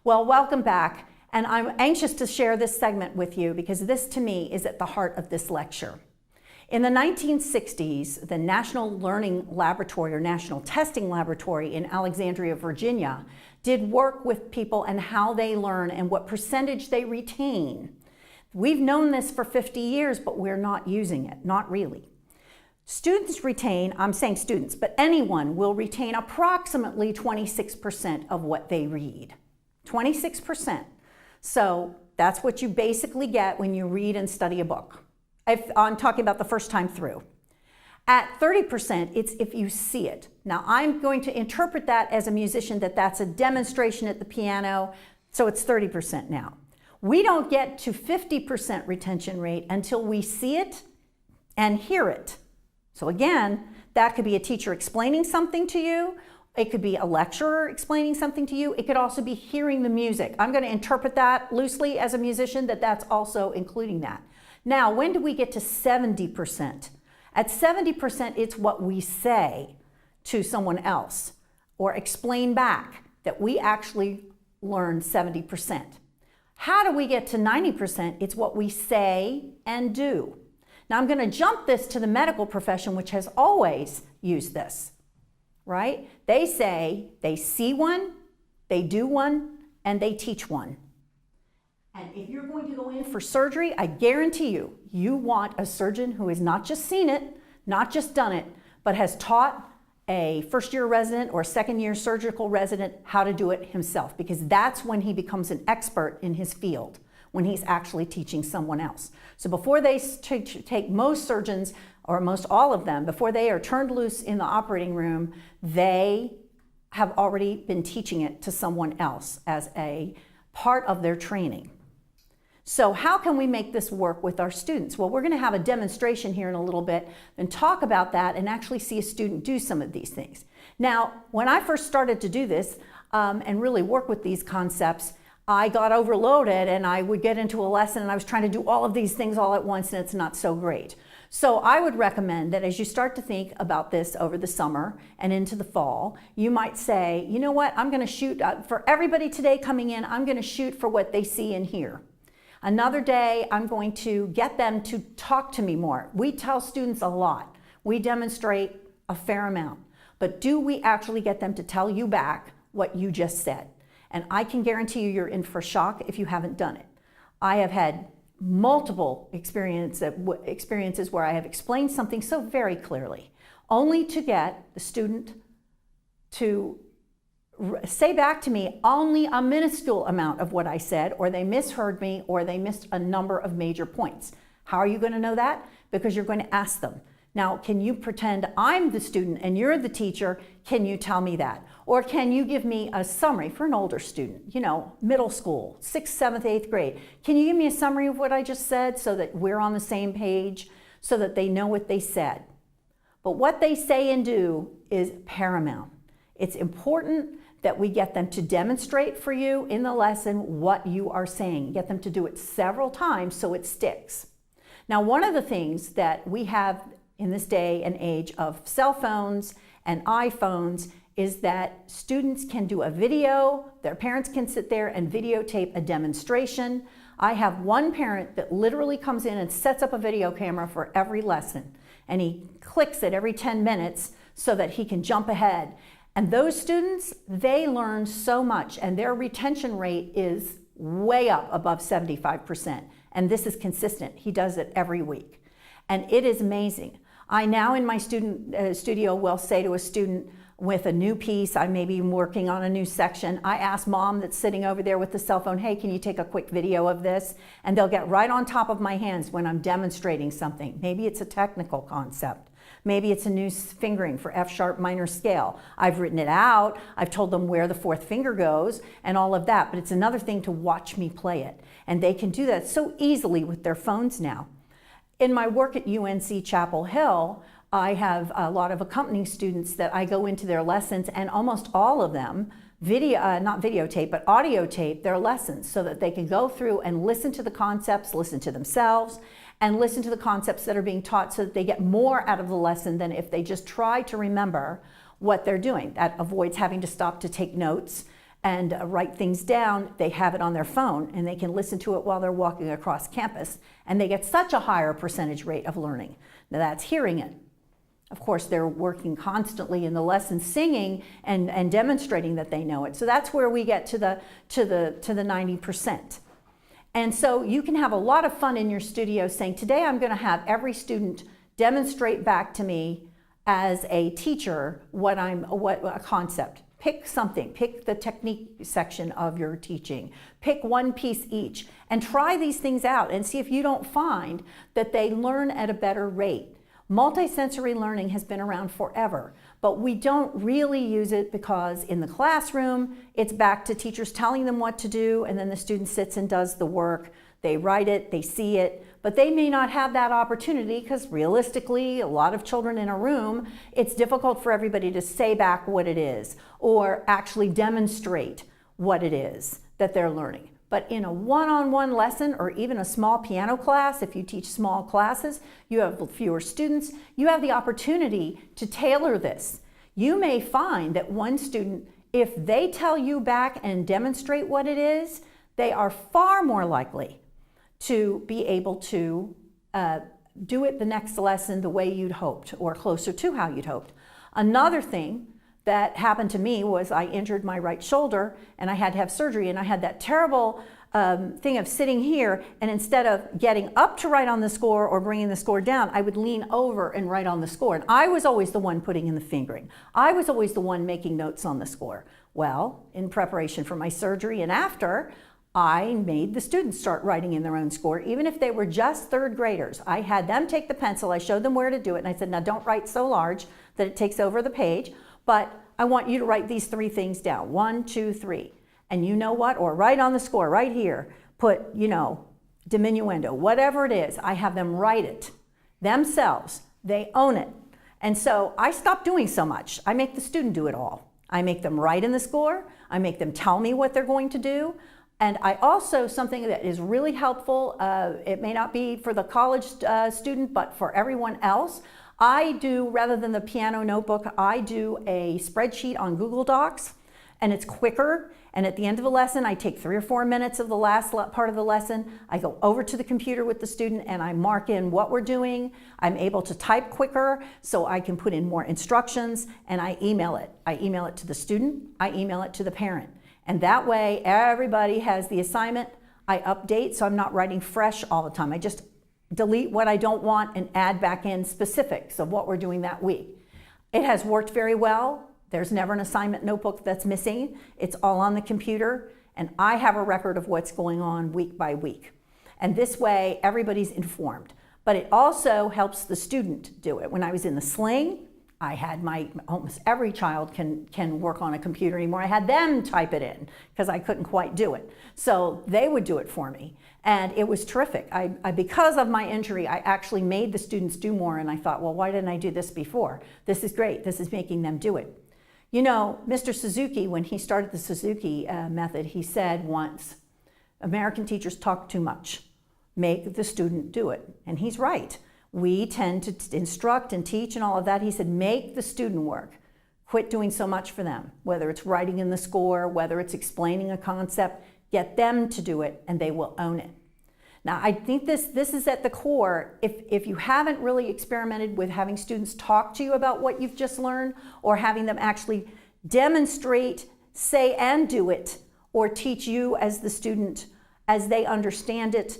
Well, welcome back, and I'm anxious to share this segment with you because this, to me, is at the heart of this lecture. In the 1960s, the National Learning Laboratory or National Testing Laboratory in Alexandria, Virginia, did work with people and how they learn and what percentage they retain. We've known this for 50 years, but we're not using it, not really. Students retain, I'm saying students, but anyone will retain approximately 26% of what they read. 26%. So that's what you basically get when you read and study a book. I'm talking about the first time through. At 30%, it's if you see it. Now, I'm going to interpret that as a musician that that's a demonstration at the piano, so it's 30% now. We don't get to 50% retention rate until we see it and hear it. So again, that could be a teacher explaining something to you. It could be a lecturer explaining something to you. It could also be hearing the music. I'm going to interpret that loosely as a musician that that's also including that. Now, when do we get to 70%? At 70%, it's what we say to someone else or explain back that we actually learned 70%. How do we get to 90%? It's what we say and do. Now, I'm going to jump this to the medical profession, which has always used this, right? They say they see one, they do one, and they teach one. And if you're going to go in for surgery, I guarantee you, you want a surgeon who has not just seen it, not just done it, but has taught a first-year resident or a second-year surgical resident how to do it himself, because that's when he becomes an expert in his field, when he's actually teaching someone else. So before they take most surgeons, or most all of them, before they are turned loose in the operating room, they have already been teaching it to someone else as a part of their training. So how can we make this work with our students? Well, we're going to have a demonstration here in a little bit and talk about that and actually see a student do some of these things. Now, when I first started to do this and really work with these concepts, I got overloaded and I would get into a lesson and I was trying to do all of these things all at once, and it's not so great. So I would recommend that as you start to think about this over the summer and into the fall, you might say, you know what, I'm going to shoot for everybody today coming in, I'm going to shoot for what they see and hear. Another day, I'm going to get them to talk to me more. We tell students a lot. We demonstrate a fair amount. But do we actually get them to tell you back what you just said? And I can guarantee you you're in for shock if you haven't done it. I have had multiple experiences where I have explained something so very clearly, only to get the student to say back to me only a minuscule amount of what I said, or they misheard me, or they missed a number of major points. How are you going to know that? Because you're going to ask them. Now, can you pretend I'm the student and you're the teacher? Can you tell me that? Or can you give me a summary for an older student, you know, middle school, 6th, 7th, 8th grade? Can you give me a summary of what I just said so that we're on the same page, so that they know what they said? But what they say and do is paramount. It's important that we get them to demonstrate for you in the lesson what you are saying. Get them to do it several times so it sticks. Now, one of the things that we have in this day and age of cell phones and iPhones is that students can do a video, their parents can sit there and videotape a demonstration. I have one parent that literally comes in and sets up a video camera for every lesson, and he clicks it every 10 minutes so that he can jump ahead. And those students, they learn so much, and their retention rate is way up above 75%. And this is consistent. He does it every week. And it is amazing. I now in my student studio will say to a student with a new piece, I may be working on a new section, I ask mom that's sitting over there with the cell phone, hey, can you take a quick video of this? And they'll get right on top of my hands when I'm demonstrating something. Maybe it's a technical concept. Maybe it's a new fingering for F sharp minor scale. I've written it out, I've told them where the 4th finger goes and all of that, but it's another thing to watch me play it. And they can do that so easily with their phones now. In my work at UNC Chapel Hill, I have a lot of accompanying students that I go into their lessons, and almost all of them not videotape, but audio tape their lessons so that they can go through and listen to the concepts, listen to themselves, and listen to the concepts that are being taught so that they get more out of the lesson than if they just try to remember what they're doing. That avoids having to stop to take notes. and write things down, they have it on their phone and they can listen to it while they're walking across campus, and they get such a higher percentage rate of learning. Now that's hearing it. Of course, they're working constantly in the lesson singing and demonstrating that they know it. So that's where we get to the 90%. And so you can have a lot of fun in your studio saying, today I'm going to have every student demonstrate back to me as a teacher what a concept. Pick something, pick the technique section of your teaching, pick one piece each, and try these things out and see if you don't find that they learn at a better rate. Multisensory learning has been around forever, but we don't really use it because in the classroom, it's back to teachers telling them what to do, and then the student sits and does the work. They write it, they see it, but they may not have that opportunity because realistically, a lot of children in a room, it's difficult for everybody to say back what it is or actually demonstrate what it is that they're learning. But in a one-on-one lesson or even a small piano class, if you teach small classes, you have fewer students, you have the opportunity to tailor this. You may find that one student, if they tell you back and demonstrate what it is, they are far more likely to be able to do it the next lesson the way you'd hoped or closer to how you'd hoped. Another thing that happened to me was I injured my right shoulder and I had to have surgery, and I had that terrible thing of sitting here, and instead of getting up to write on the score or bringing the score down, I would lean over and write on the score. And I was always the one putting in the fingering. I was always the one making notes on the score. Well, in preparation for my surgery and after, I made the students start writing in their own score, even if they were just third graders. I had them take the pencil, I showed them where to do it, and I said, now don't write so large that it takes over the page, but I want you to write these 3 things down, 1, 2, 3. And you know what? Or write on the score right here, put, diminuendo, whatever it is, I have them write it themselves. They own it. And so I stopped doing so much. I make the student do it all. I make them write in the score. I make them tell me what they're going to do. And I also, something that is really helpful, it may not be for the college student, but for everyone else, I do, rather than the piano notebook, I do a spreadsheet on Google Docs, and it's quicker. And at the end of a lesson, I take 3 or 4 minutes of the last part of the lesson. I go over to the computer with the student and I mark in what we're doing. I'm able to type quicker so I can put in more instructions, and I email it. I email it to the student, I email it to the parent. And that way, everybody has the assignment. I update, so I'm not writing fresh all the time. I just delete what I don't want and add back in specifics of what we're doing that week. It has worked very well. There's never an assignment notebook that's missing. It's all on the computer, and I have a record of what's going on week by week. And this way, everybody's informed. But it also helps the student do it. When I was in the sling, I had almost every child can work on a computer anymore. I had them type it in because I couldn't quite do it. So they would do it for me. And it was terrific. Because of my injury, I actually made the students do more, and I thought, well, why didn't I do this before? This is great. This is making them do it. You know, Mr. Suzuki, when he started the Suzuki method, he said once, American teachers talk too much. Make the student do it. And he's right. We tend to instruct and teach and all of that. He said, make the student work. Quit doing so much for them, whether it's writing in the score, whether it's explaining a concept. Get them to do it, and they will own it. Now, I think this is at the core. If you haven't really experimented with having students talk to you about what you've just learned, or having them actually demonstrate, say, and do it, or teach you as the student as they understand it,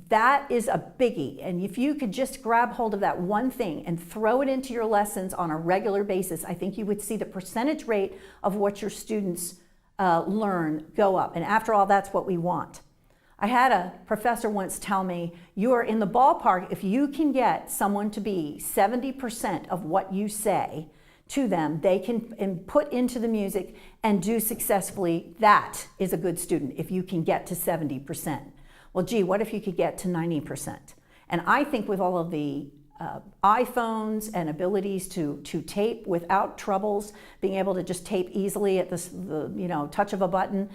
that is a biggie. And if you could just grab hold of that one thing and throw it into your lessons on a regular basis, I think you would see the percentage rate of what your students learn go up. And after all, that's what we want. I had a professor once tell me, you are in the ballpark if you can get someone to be 70% of what you say to them, they can put into the music and do successfully. That is a good student if you can get to 70%. Well, gee, what if you could get to 90%? And I think with all of the iPhones and abilities to tape without troubles, being able to just tape easily at the touch of a button,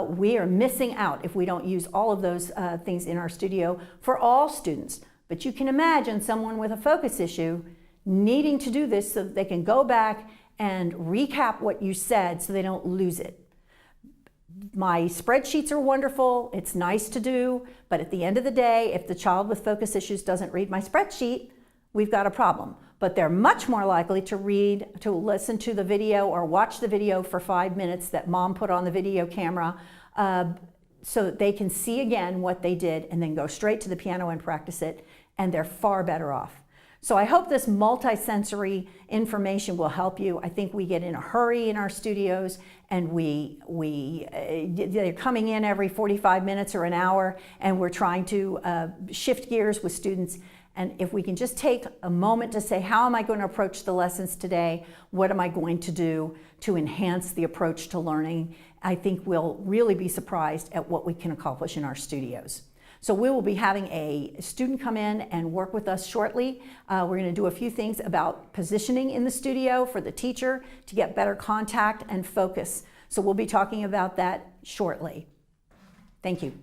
we are missing out if we don't use all of those things in our studio for all students. But you can imagine someone with a focus issue needing to do this so that they can go back and recap what you said so they don't lose it. My spreadsheets are wonderful, it's nice to do, but at the end of the day, if the child with focus issues doesn't read my spreadsheet, we've got a problem. But they're much more likely to listen to the video or watch the video for 5 minutes that mom put on the video camera so that they can see again what they did and then go straight to the piano and practice it, and they're far better off. So I hope this multisensory information will help you. I think we get in a hurry in our studios, and they're coming in every 45 minutes or an hour, and we're trying to shift gears with students. And if we can just take a moment to say, how am I going to approach the lessons today? What am I going to do to enhance the approach to learning? I think we'll really be surprised at what we can accomplish in our studios. So we will be having a student come in and work with us shortly. We're going to do a few things about positioning in the studio for the teacher to get better contact and focus. So we'll be talking about that shortly. Thank you.